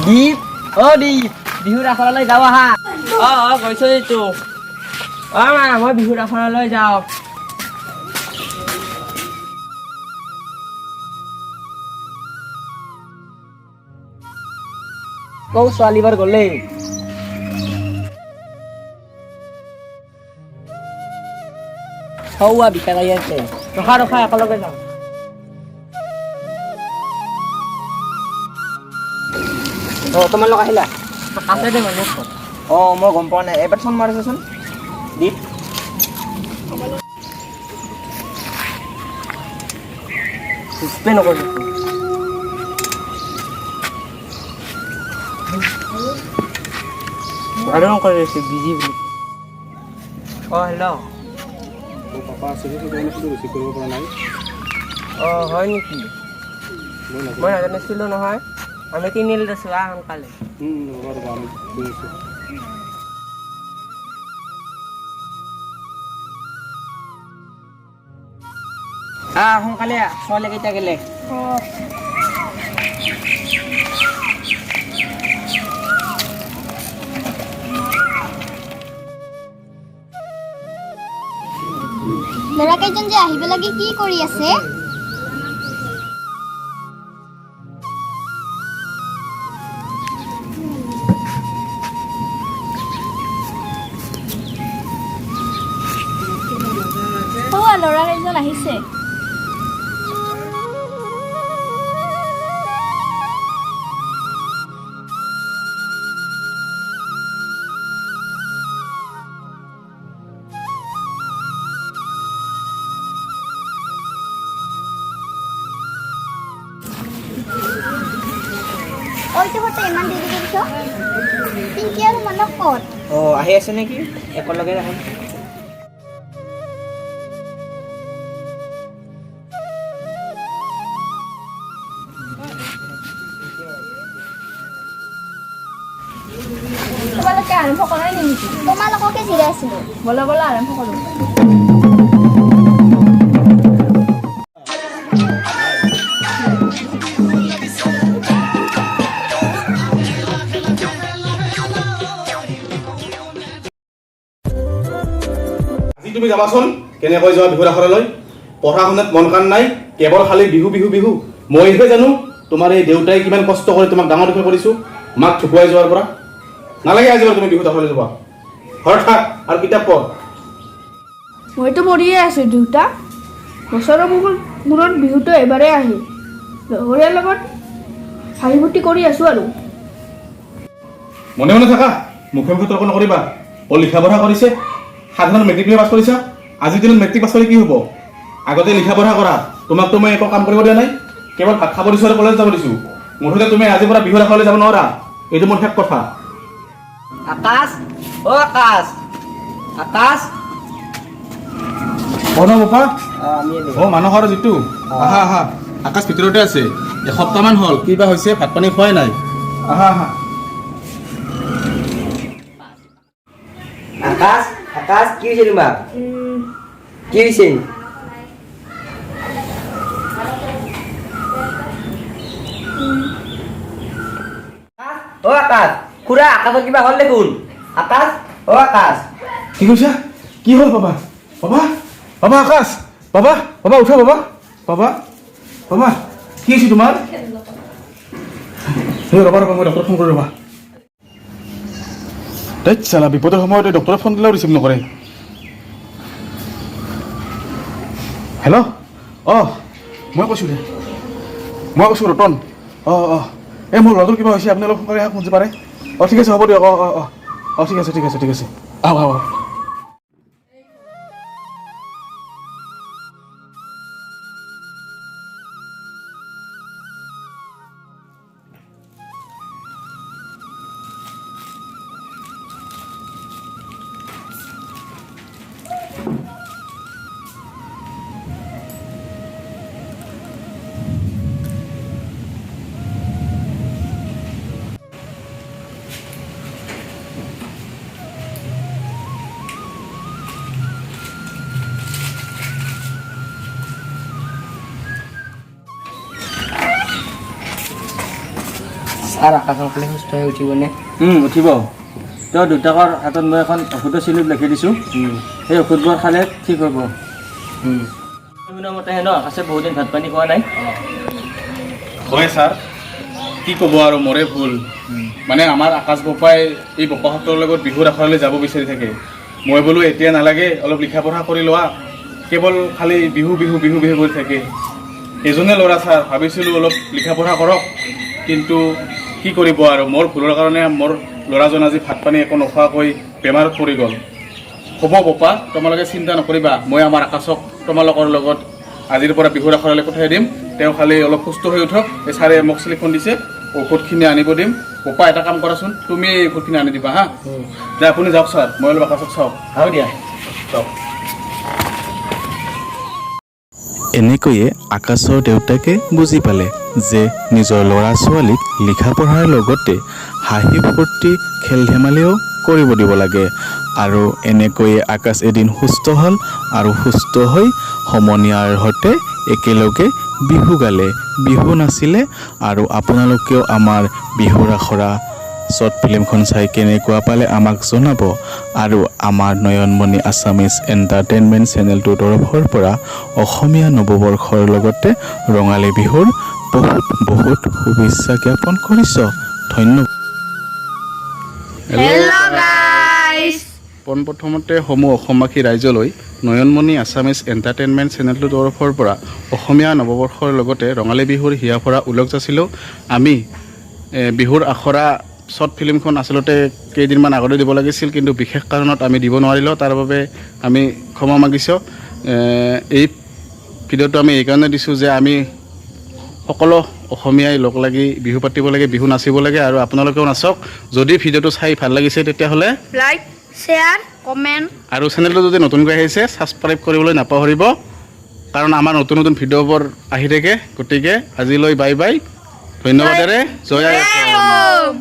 দীপ দীপ বিহুৰ আখৰালৈ যাওঁ আহা গৈছো এইটো মা মই বিহুৰ আখৰালৈ যাওঁ কৌ ছোৱালীবাৰ গ'লে হৌৱা বিকা গাই আছে ৰখা একেলগে যাওঁ তোমালোক আহিলা আছে দে মানুহ মই গম পোৱা নাই এবাৰ ফোন মাৰিছোচোন দীপ সুস্থে নকৰিছো আৰু নকৰি আছে বিজি বুলি হেল্ল' পাপা আছে যে ৰিচিভ কৰিব পৰা নাই হয় নেকি মই নাজানিছিলোঁ নহয় আমি তিনিআলিত আছোঁ সোনকালে সোনকালে ছোৱালীকেইটা গেলে ল'ৰাকেইজন যে আহিব লাগে কি কৰি আছে ল'ৰাকেইজন আহিছে ইমান দেৰি কৰিছ পিংকি আৰু মানৱ ক'ত আহি আছে নেকি একেলগে আহে তোমালোকে আৰম্ভ কৰাই নেকি তোমালোককে জিৰাই আছিলো বলা আৰম্ভ কৰোঁ তুমি যাবাচোন কেনেকৈ যোৱা বিহুৰ আখৰালৈ পঢ়া শুনাত মন কাণ নাই কেৱল খালি বিহু বিহু বিহু মইহে জানো তোমাৰ এই দেউতাই কিমান কষ্ট কৰি তোমাক ডাঙৰ দীঘল কৰিছোঁ মাক ঠুকুৱাই যোৱাৰ পৰা নালাগে আজি তুমি বিহুত আখৰালৈ যাবা ঘৰত থাক আৰু কিতাপ পঢ় মইতো পঢ়িয়ে আছোঁ দেউতা বছৰৰ মূৰত বিহুটো এবাৰেই আহে লগৰীয়াৰ লগত হাঁহি ফূৰ্তি কৰি আছোঁ আৰু মনে মনে থাকা মুখে মুখে তৰ্ক নকৰিবা লিখা পঢ়া কৰিছে সাধাৰণ মেট্ৰিক পাছ কৰিছা আজিৰ দিনত মেট্ৰিক পাছ কৰি কি হ'ব আগতে লিখা পঢ়া কৰা তোমাকতো মই একো কাম কৰিব দিয়া নাই কেৱল ভাত খাব দিছোঁ আৰু কলেজ যাব দিছোঁ মুঠতে তুমি আজিৰ পৰা বিহুৰ আখৰালৈ যাব নোৱাৰা এইটো মোৰ শেষ কথা আকাশ আকাশ আকাশ বাপা মানুহৰ যিটো আহা আকাশ ভিতৰতে আছে এসপ্তাহমান হ'ল কিবা হৈছে ভাত পানী খোৱাই নাই আহা আকাশ আকাশ কি হৈছে তোমাক কি হৈছে আকাশ খুৰা আকাশৰ কিবা হ'ল দেখোন আকাশ আকাশ কি কৈছা কি হ'ল বাবা আকাশ বাবা উঠা বাবা কি হৈছে তোমাৰ ৰবা মই ডক্টৰক ফোন কৰি ৰবা চালা বিপদৰ সময়ত ডক্টৰে ফোন দিলেও ৰিচিভ নকৰে হেল্ল' মই কৈছোঁ ৰতন এই মোৰ ল'ৰাটোৰ কিবা হৈছে আপুনি অলপ সোনকালে আহক বুজি পাৰে ঠিক আছে হ'ব দিয়ক ঠিক আছে আহক ছাৰ আকাশৰ ফালে সুস্থ হৈ উঠিবনে? উঠিব। তেওঁ দুটাকৰ হাতত মই এখন ঔষধৰ চিলিপ লিখি দিছোঁ, সেই ঔষধবোৰ খালে ঠিক হ'ব। মতে ন আকাশে বহুত দিন ভাত পানী খোৱা নাই। হয় ছাৰ, কি ক'ব আৰু মোৰে ভুল। মানে আমাৰ আকাশ বপাই এই বপাহঁতৰ লগত বিহুৰ আখৰালৈ যাব বিচাৰি থাকে। মই বোলো এতিয়া নালাগে, অলপ লিখা পঢ়া কৰি লোৱা, কেৱল খালি বিহু বিহু বিহু বিহু কৰি থাকে। এজনে ল'ৰা ছাৰ, ভাবিছিলোঁ অলপ লিখা পঢ়া কৰক, কিন্তু কি কৰিব আৰু মোৰ ভুলৰ কাৰণে মোৰ ল'ৰাজন আজি ভাত পানী একো নোখোৱাকৈ বেমাৰত পৰি গ'ল। হ'ব বপা, তোমালোকে চিন্তা নকৰিবা, মই আমাৰ আকাশক তোমালোকৰ লগত আজিৰ পৰা বিহুৰ আখৰালৈ পঠাই দিম। তেওঁ খালি অলপ সুস্থ হৈ উঠক। এই ছাৰে মোক চিলিখন দিছে, ঔষধখিনি আনিব দিম। বপা এটা কাম কৰাচোন, তুমি এই ঔষধখিনি আনি দিবা হা। যে আপুনি যাওক ছাৰ, মই অলপ আকাশক চাওক। হ'ব দিয়া। চাওক। এনেকৈয়ে আকাশৰ দেউতাকে বুজি পালে যে নিজৰ ল'ৰা ছোৱালীক লিখা পঢ়াৰ লগতে হাঁহি ফূৰ্তি খেল ধেমালিও কৰিব দিব লাগে। আৰু এনেকৈয়ে আকাশ এদিন সুস্থ হ'ল আৰু সুস্থ হৈ সমনীয়াৰ সৈতে একেলগে বিহু গালে, বিহু নাচিলে। আৰু আপোনালোকেও আমাৰ বিহুৰ আখৰা শ্বৰ্ট ফিল্মখন চাই কেনেকুৱা পালে আমাক জনাব। আৰু আমাৰ নয়নমণি আছামিজ এণ্টাৰটেইনমেণ্ট চেনেলটোৰ তৰফৰ পৰা অসমীয়া নৱবৰ্ষৰ লগতে ৰঙালী বিহুৰ বহুত বহুত শুভেচ্ছা জ্ঞাপন কৰিছোঁ। ধন্যবাদ। পোনপ্ৰথমতে সমূহ অসমবাসী ৰাইজলৈ নয়নমণি আছামিজ এণ্টাৰটেইনমেণ্ট চেনেলটোৰ তৰফৰ পৰা অসমীয়া নৱবৰ্ষৰ লগতে ৰঙালী বিহুৰ হিয়াভৰা ওলগ যাচিলোঁ। আমি বিহুৰ আখৰা শ্বৰ্ট ফিল্মখন আচলতে কেইদিনমান আগতে দিব লাগিছিল, কিন্তু বিশেষ কাৰণত আমি দিব নোৱাৰিলোঁ। তাৰ বাবে আমি ক্ষমা মাগিছোঁ। এই ভিডিঅ'টো আমি এইকাৰণে দিছোঁ যে আমি সকলো অসমীয়াই লগ লাগি বিহু পাতিব লাগে, বিহু নাচিব লাগে। আৰু আপোনালোকেও নাচক। যদি ভিডিঅ'টো চাই ভাল লাগিছে তেতিয়াহ'লে লাইক, শ্বেয়াৰ, কমেণ্ট। আৰু চেনেলটো যদি নতুনকৈ আহিছে ছাবস্ক্ৰাইব কৰিবলৈ নাপাহৰিব, কাৰণ আমাৰ নতুন নতুন ভিডিঅ'বোৰ আহি থাকে। গতিকে আজিলৈ বাই বাই, ধন্যবাদেৰে জয় আই অসম।